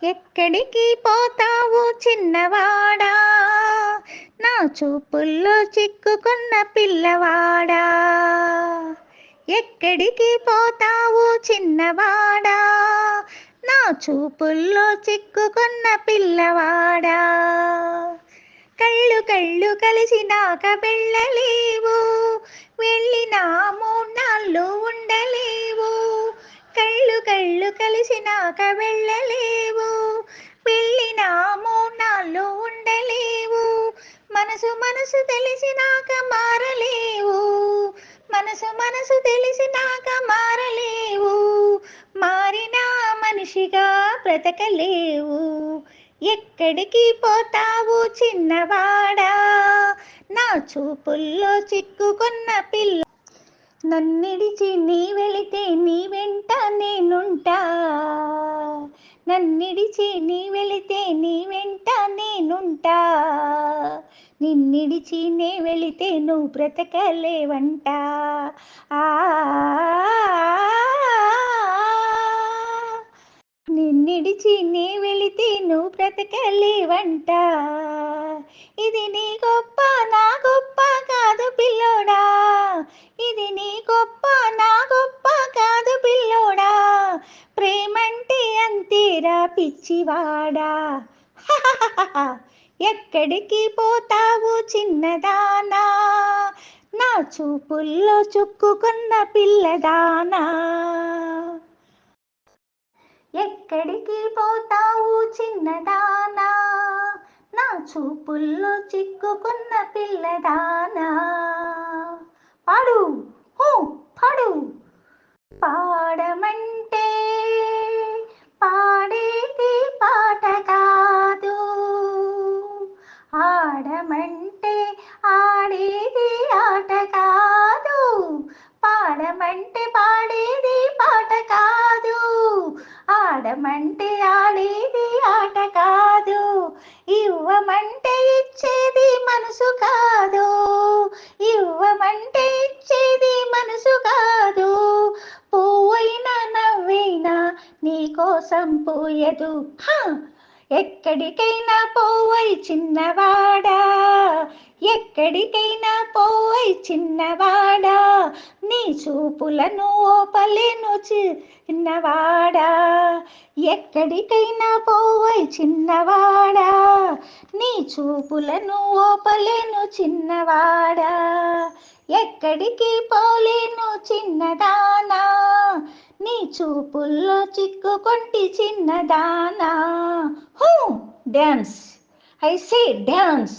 ఎక్కడికి పోతావు చిన్నవాడా, నా చూపుల్లో చిక్కుకున్న పిల్లవాడా. ఎక్కడికి పోతావు చిన్నవాడా, నా చూపుల్లో చిక్కుకున్న పిల్లవాడా. కళ్ళు కళ్ళు కలిసినాక వెళ్ళలేవు, వెళ్ళినా మూన్నాళ్ళు ఉండలేవు. కళ్ళు కళ్ళు కలిసినాక వెళ్ళలేవు, వెళ్ళినా మూన్నాళ్ళు ఉండలేవు. మనసు మనసు తెలిసినాక మారలేవు, మనసు మనసు తెలిసినాక మారలేవు. మారిన మనిషిగా బ్రతకలేవు. ఎక్కడికి పోతావు చిన్నవాడా, నా చూపుల్లో చిక్కుకున్న పిల్ల. నన్నిడిచి నీ వెళితే నీ వెంట నేనుంటా, నన్నిడిచి నీ వెళితే నీ వెంట నేనుంటా. నిన్నిడిచి నే వెళితే నువ్వు బ్రతకలేవంట. నిన్నిడిచి నే వెళితే నువ్వు బ్రతకలేవంట. ఇది నీ గొప్ప నా గొప్ప కాదు పిల్లోడా, ఇది నీ గొప్ప నా గొప్ప కాదు పిల్లోడా. ప్రేమంటే అంతేరా పిచ్చివాడా. ఎక్కడికి పోతావు చిన్నదానా, నా చూపుల్లో చుక్కుకున్న పిల్లదానా. ఎక్కడికి పోతావు చిన్నదానా, నా చూపుల్లో చిక్కుకున్న పిల్లదానా. పాడు పాడు. పాడమంటే పాడేది పాట కాదు, ఆడమంటే ఆడేది ఆట కాదు. పాడమంటే పాడేది పాట కాదు, ఆడమంటే ఆడేది ఆట కాదు. ఇవ్వమంటే ఇచ్చేది మనసు కాదు, ఇవ్వమంటే ఇచ్చేది మనసు కాదు. పువ్వైనా నవ్వైనా నీ కోసం పోయదు. ఎక్కడికైనా పోవై చిన్నవాడా, ఎక్కడికైనా పోవై చిన్నవాడా. నీ చూపులను ఓపలేను చిన్నవాడా, ఎక్కడికైనా పోవై చిన్నవాడా. నీ చూపులను ఓపలేను చిన్నవాడా, ఎక్కడికి పోలేను చిన్నదానా. నీ చూపుల్లో చిక్కుకొంటి చిన్నదానా. Dance, I say dance.